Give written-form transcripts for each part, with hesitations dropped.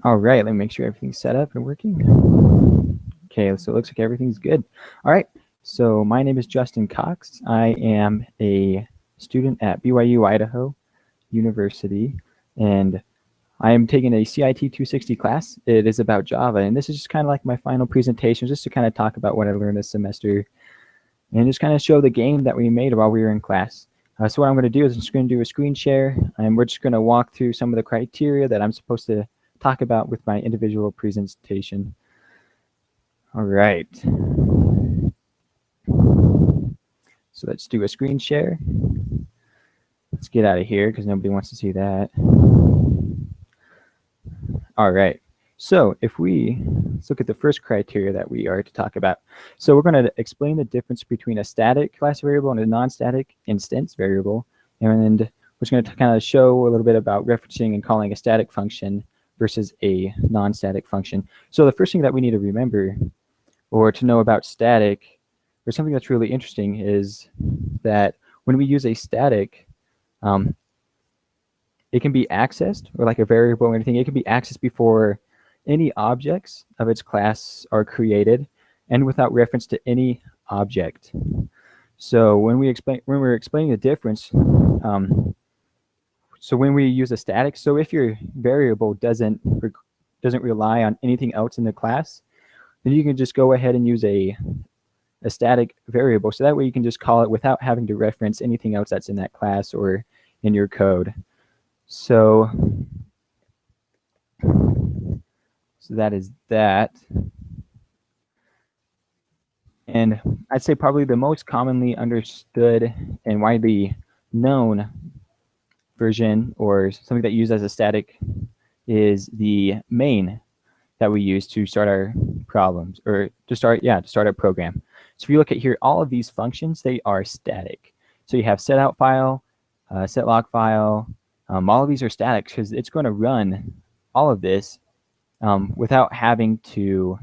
All right, let me make sure everything's set up and working. Okay, so it looks like everything's good. All right, so my name is Justin Cox. I am a student at BYU Idaho University, and I am taking a CIT 260 class. It is about Java, and this is just kind of like my final presentation, just to kind of talk about what I learned this semester and just kind of show the game that we made while we were in class. So what I'm going to do is I'm just going to do a screen share, and we're just going to walk through some of the criteria that I'm supposed to talk about with my individual presentation. All right. So let's do a screen share. Let's get out of here because nobody wants to see that. All right. So if let's look at the first criteria that we are to talk about. So we're going to explain the difference between a static class variable and a non-static instance variable. And we're just going to kind of show a little bit about referencing and calling a static function versus a non-static function. So the first thing that we need to remember or to know about static, or something that's really interesting, is that when we use a static, it can be accessed, or like a variable or anything, it can be accessed before any objects of its class are created and without reference to any object. So when we're explaining the difference, so when we use a static, so if your variable doesn't rely on anything else in the class, then you can just go ahead and use a static variable. So that way you can just call it without having to reference anything else that's in that class or in your code. So that is that. And I'd say probably the most commonly understood and widely known version, or something that used as a static, is the main that we use to start our problems, or to start our program. So if you look at here, all of these functions, they are static. So you have set out file, set log file, all of these are static because it's going to run all of this without having to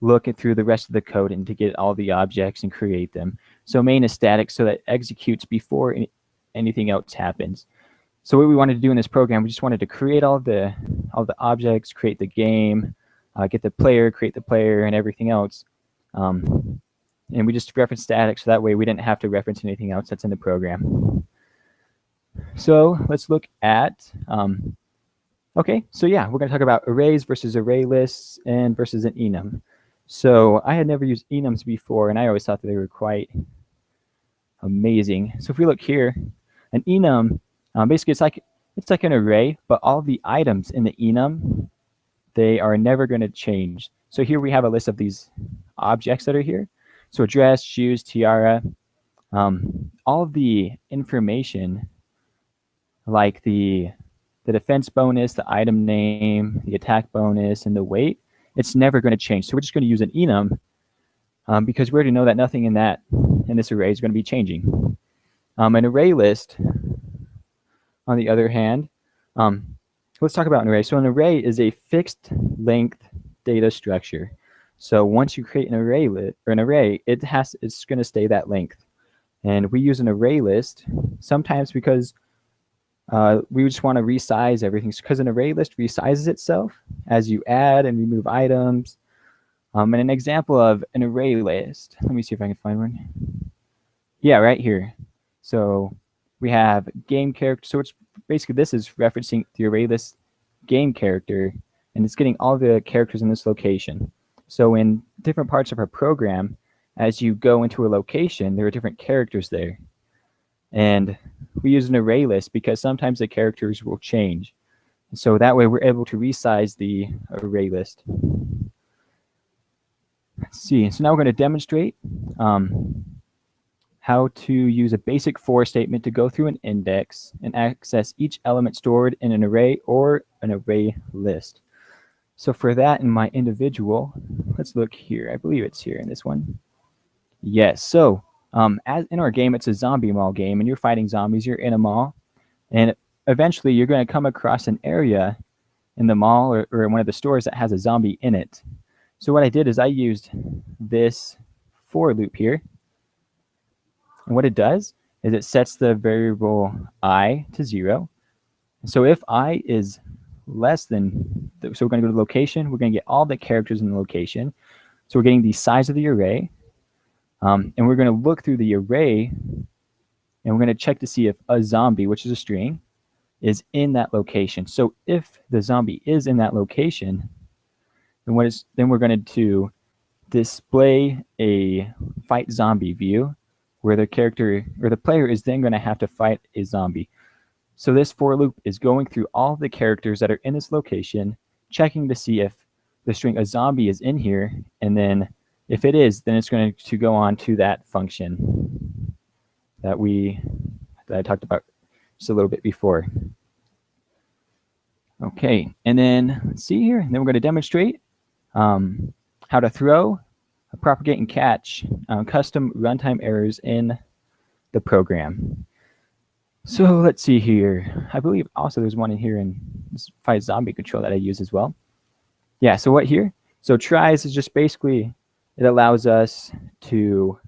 look through the rest of the code and to get all the objects and create them. So main is static, so that it executes before anything else happens. So what we wanted to do in this program, we just wanted to create all the objects, create the game, get the player, create the player, and everything else. And we just reference static, so that way we didn't have to reference anything else that's in the program. So let's look at, okay, so yeah, we're going to talk about arrays versus array lists and versus an enum. So I had never used enums before, and I always thought that they were quite amazing. So if we look here, an enum, basically it's like an array, but all the items in the enum, they are never going to change. So here we have a list of these objects that are here. So dress, shoes, tiara, all of the information, like the defense bonus, the item name, the attack bonus, and the weight, it's never going to change. So we're just going to use an enum because we already know that nothing in this array is going to be changing. An array list, on the other hand, let's talk about an array. So an array is a fixed length data structure. So once you create an array, it's going to stay that length. And we use an array list sometimes because we just want to resize everything, because an array list resizes itself as you add and remove items. And an example of an array list, let me see if I can find one. Yeah, right here. So we have game character. So it's basically, this is referencing the array list game character, and it's getting all the characters in this location. So in different parts of our program, as you go into a location, there are different characters there. And we use an array list because sometimes the characters will change. So that way we're able to resize the array list. Let's see. So now we're going to demonstrate how to use a basic for statement to go through an index and access each element stored in an array or an array list. So for that, in my individual, let's look here. I believe it's here in this one. Yes. So as in our game, it's a zombie mall game, and you're fighting zombies. You're in a mall, and eventually you're going to come across an area in the mall or in one of the stores that has a zombie in it. So what I did is I used this for loop here. And what it does is it sets the variable I to 0. So if I is less than, so we're going to go to location. We're going to get all the characters in the location. So we're getting the size of the array. And we're going to look through the array, and we're going to check to see if a zombie, which is a string, is in that location. So if the zombie is in that location, then we're going to display a fight zombie view where the character or the player is then going to have to fight a zombie. So this for loop is going through all of the characters that are in this location, checking to see if the string a zombie is in here, and then if it is, then it's going to go on to that function that I talked about just a little bit before. Okay, and then let's see here. And then we're going to demonstrate how to throw, propagate, and catch custom runtime errors in the program. So let's see here. I believe also there's one in here in this fight zombie control that I use as well. Yeah, so what here? So tries is just basically, it allows us to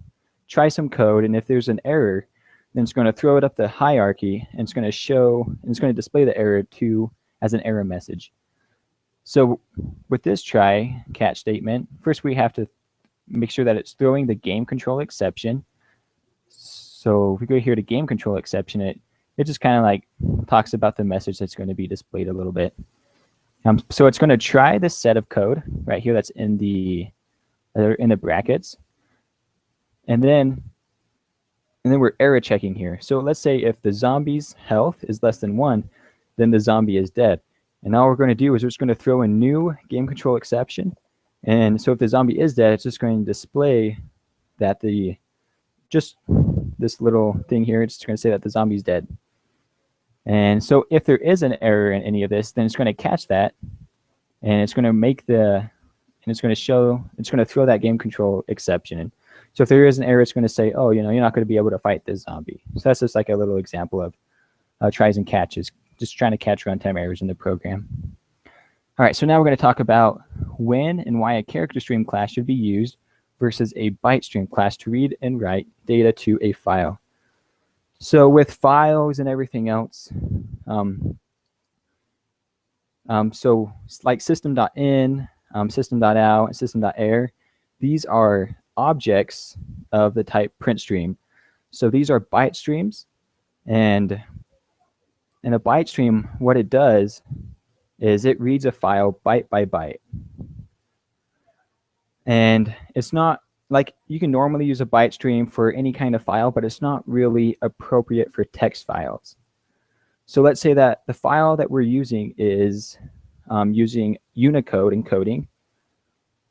try some code, and if there's an error, then it's going to throw it up the hierarchy, and it's going to show, and it's going to display the error as an error message. So with this try catch statement, first we have to make sure that it's throwing the game control exception. So if we go here to game control exception, it just kind of like talks about the message that's going to be displayed a little bit. So it's going to try this set of code right here that's in the brackets, and then we're error checking here. So let's say if the zombie's health is less than 1, then the zombie is dead. And all we're going to do is we're just going to throw a new game control exception. And so if the zombie is dead, it's just going to display that just this little thing here, it's going to say that the zombie's dead. And so if there is an error in any of this, then it's going to catch that, and it's going to it's going to throw that game control exception in. So if there is an error, it's going to say, oh, you're not going to be able to fight this zombie. So that's just like a little example of tries and catches, just trying to catch runtime errors in the program. All right, so now we're going to talk about when and why a character stream class should be used versus a byte stream class to read and write data to a file. So with files and everything else, so like system.in, system.out, and system.err, these are objects of the type print stream. So these are byte streams, and in a byte stream, what it does is it reads a file byte by byte. And it's not like you can normally use a byte stream for any kind of file, but it's not really appropriate for text files. So let's say that the file that we're using is using Unicode encoding.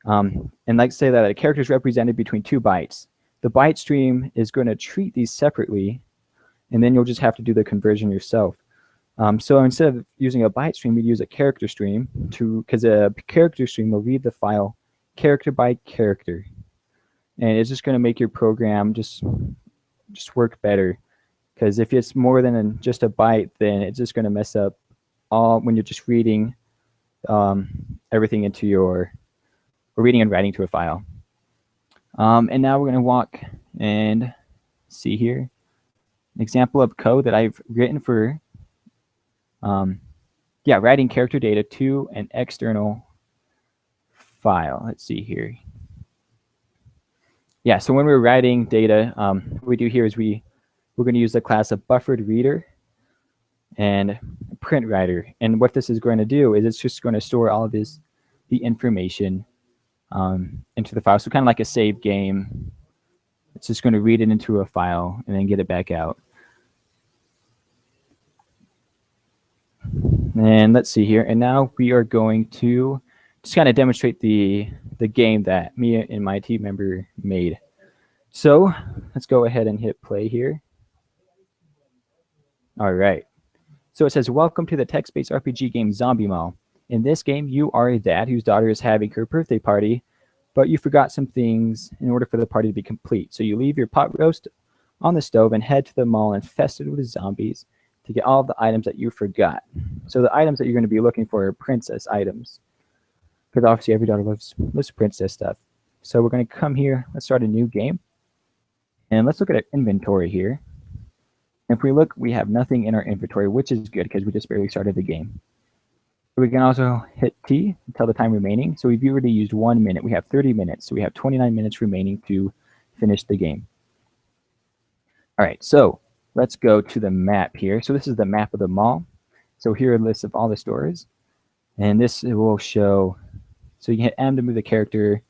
And let's say that a character is represented between 2 bytes. The byte stream is going to treat these separately, and then you'll just have to do the conversion yourself. So instead of using a byte stream, we'd use a character stream because a character stream will read the file character by character. And it's just going to make your program just work better. Because if it's more than just a byte, then it's just going to mess up when you're just reading everything into or reading and writing to a file. And now we're going to walk and see here an example of code that I've written for writing character data to an external file. Let's see here. Yeah, so when we're writing data, what we do here is we're going to use the class of buffered reader and print writer. And what this is going to do is it's just going to store all of the information into the file. So kind of like a save game. It's just going to read it into a file and then get it back out. And let's see here. And now we are going to just kind of demonstrate the game that me and my team member made. So let's go ahead and hit play here. All right. So it says, welcome to the text-based RPG game Zombie Mall. In this game, you are a dad whose daughter is having her birthday party, but you forgot some things in order for the party to be complete. So you leave your pot roast on the stove and head to the mall infested with zombies to get all of the items that you forgot. So the items that you're going to be looking for are princess items, because obviously every daughter loves princess stuff. So we're going to come here. Let's start a new game. And let's look at our inventory here. If we look, we have nothing in our inventory, which is good because we just barely started the game. We can also hit T and tell the time remaining. So we've already used 1 minute. We have 30 minutes. So we have 29 minutes remaining to finish the game. All right, so let's go to the map here. So this is the map of the mall. So here are a list of all the stores. And this will show, so you can hit M to move the character,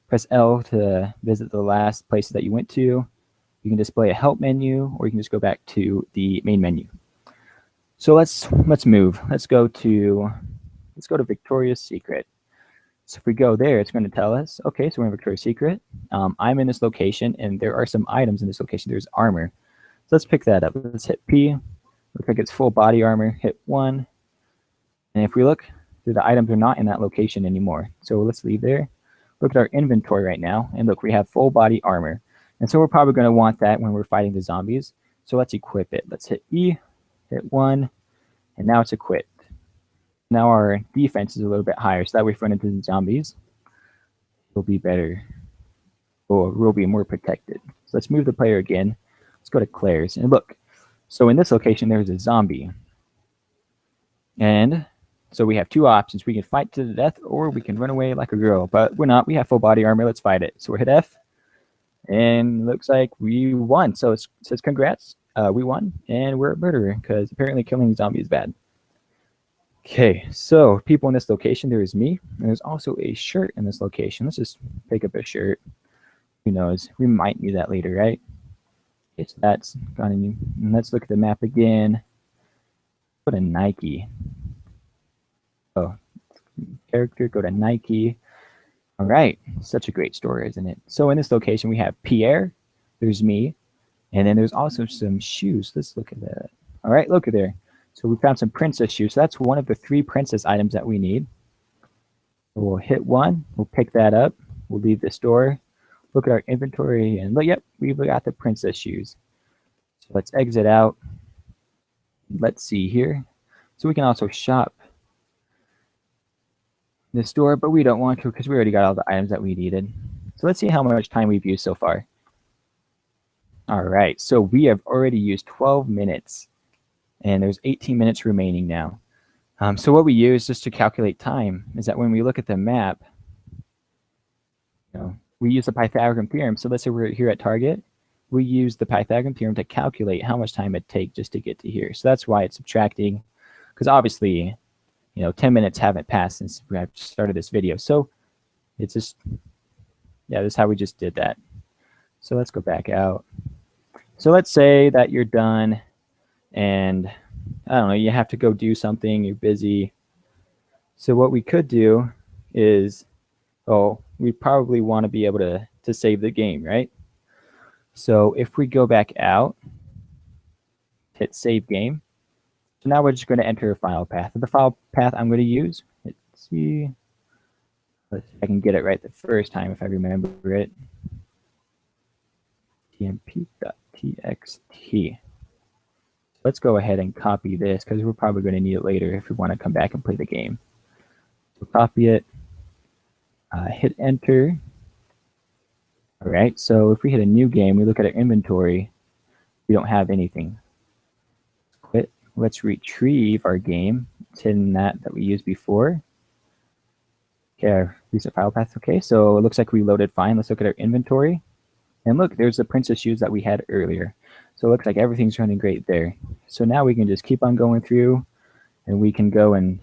press L to visit the last places that you went to. You can display a help menu, or you can just go back to the main menu. So let's move. Let's go to Victoria's Secret. So if we go there, it's going to tell us, okay, so we're in Victoria's Secret. I'm in this location, and there are some items in this location. There's armor. So let's pick that up. Let's hit P. Looks like it's full body armor. Hit 1. And if we look, the items are not in that location anymore. So let's leave there. Look at our inventory right now. And look, we have full body armor. And so we're probably going to want that when we're fighting the zombies. So let's equip it. Let's hit E. Hit 1. And now it's equipped. Now our defense is a little bit higher. So that way if we run into the zombies, it'll be better. Or we'll be more protected. So let's move the player again. Let's go to Claire's. And look. So in this location, there's a zombie. And so we have 2 options. We can fight to the death, or we can run away like a girl. But we're not. We have full body armor. Let's fight it. So we'll hit F. And looks like we won. So it says congrats. We won. And we're a murderer, because apparently killing zombies is bad. Okay, so people in this location, there is me. And there's also a shirt in this location. Let's just pick up a shirt. Who knows? We might need that later, right? Okay, so that's gone in. And let's look at the map again. Go to Nike. Oh, character, go to Nike. All right, such a great story, isn't it? So in this location, we have Pierre. There's me. And then there's also some shoes. Let's look at that. All right, look at there. So we found some princess shoes. So that's one of the 3 princess items that we need. So we'll hit 1. We'll pick that up. We'll leave the store. Look at our inventory. And look, yep, we've got the princess shoes. So let's exit out. Let's see here. So we can also shop the store, but we don't want to because we already got all the items that we needed. So let's see how much time we've used so far. All right, so we have already used 12 minutes. And there's 18 minutes remaining now. So what we use just to calculate time is that when we look at the map, we use the Pythagorean theorem. So let's say we're here at Target. We use the Pythagorean theorem to calculate how much time it'd take just to get to here. So that's why it's subtracting, because obviously, 10 minutes haven't passed since we have started this video. So it's just, yeah, this is how we just did that. So let's go back out. So let's say that you're done. And I don't know, you have to go do something, you're busy. So what we could do is, we probably want to be able to save the game, right? So if we go back out, hit save game. So now we're just going to enter a file path. The file path I'm going to use, let's see if I can get it right the first time if I remember it. tmp.txt. Let's go ahead and copy this because we're probably going to need it later if we want to come back and play the game. So copy it, hit enter. All right, so if we hit a new game, we look at our inventory, we don't have anything. Quit. Let's retrieve our game. It's hidden that we used before. Okay, recent file path. Okay, so it looks like we loaded fine. Let's look at our inventory. And look, there's the princess shoes that we had earlier. So it looks like everything's running great there. So now we can just keep on going through, and we can go and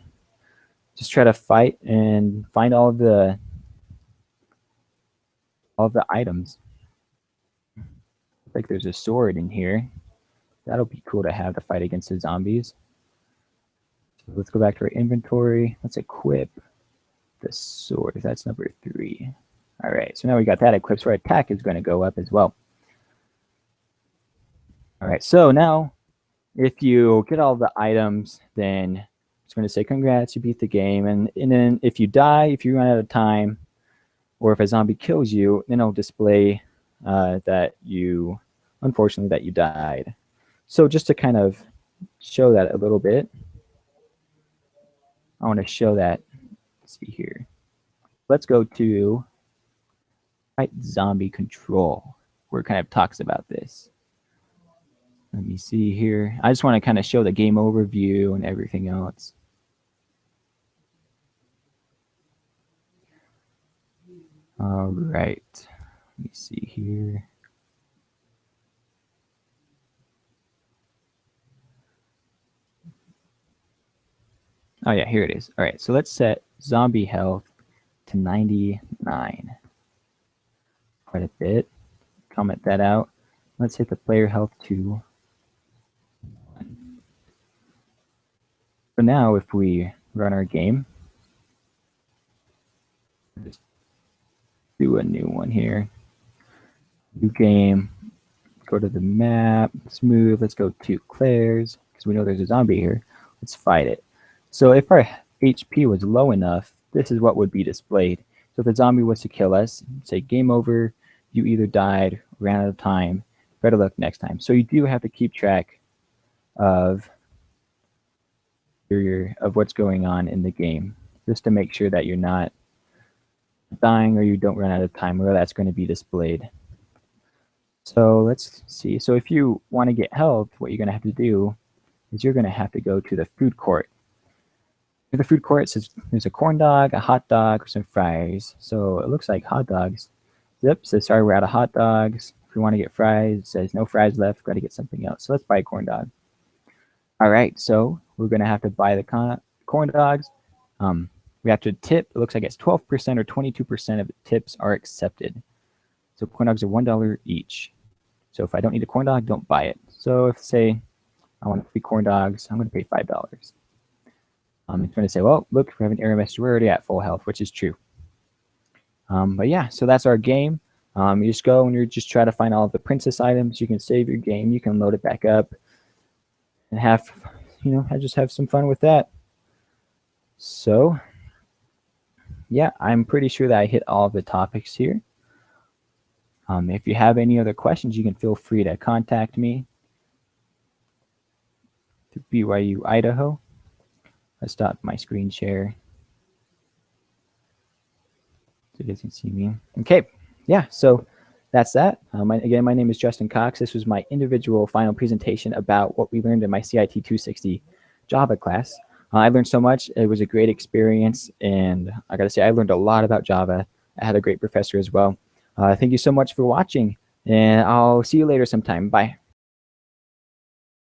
just try to fight and find all of the items. Looks like there's a sword in here. That'll be cool to have to fight against the zombies. So let's go back to our inventory. Let's equip the sword. That's number 3. All right, so now we got that equipped, so our attack is going to go up as well. All right, so now if you get all the items, then it's going to say, congrats, you beat the game. And then if you die, if you run out of time, or if a zombie kills you, then it'll display that you, unfortunately, that you died. So just to kind of show that a little bit, I want to show that. Let's see here. Let's go to Fight Zombie Control, where it kind of talks about this. Let me see here. I just want to kind of show the game overview and everything else. All right. Let me see here. Oh yeah, here it is. All right, so let's set zombie health to 99. Quite a bit. Comment that out. Let's hit the player health to 1. So now if we run our game, just do a new one here. New game. Go to the map. Smooth. Let's go to Claire's because we know there's a zombie here. Let's fight it. So if our HP was low enough, this is what would be displayed. So if the zombie was to kill us, say game over, you either died, ran out of time, better luck next time. So you do have to keep track of what's going on in the game, just to make sure that you're not dying or you don't run out of time, or that's going to be displayed. So let's see. So if you want to get health, what you're going to have to do is you're going to have to go to the food court. In the food court, it says there's a corn dog, a hot dog, or some fries. So it looks like hot dogs. Zip says, sorry, we're out of hot dogs. If you want to get fries, it says no fries left. Got to get something else. So let's buy a corn dog. All right, so we're going to have to buy the corn dogs. We have to tip. It looks like it's 12% or 22% of the tips are accepted. So corn dogs are $1 each. So if I don't need a corn dog, don't buy it. So if, say, I want 3 corn dogs, I'm going to pay $5. It's going to say, well, look, we have an Aramis. We're already at full health, which is true. But yeah, so that's our game. You just go and you just try to find all of the princess items. You can save your game. You can load it back up and have, just have some fun with that. So yeah, I'm pretty sure that I hit all of the topics here. If you have any other questions, you can feel free to contact me through BYU Idaho. Let's stop my screen share so you guys can see me. Okay, yeah, so that's that. Again, my name is Justin Cox. This was my individual final presentation about what we learned in my CIT 260 Java class. I learned so much. It was a great experience, and I got to say, I learned a lot about Java. I had a great professor as well. Thank you so much for watching, and I'll see you later sometime. Bye.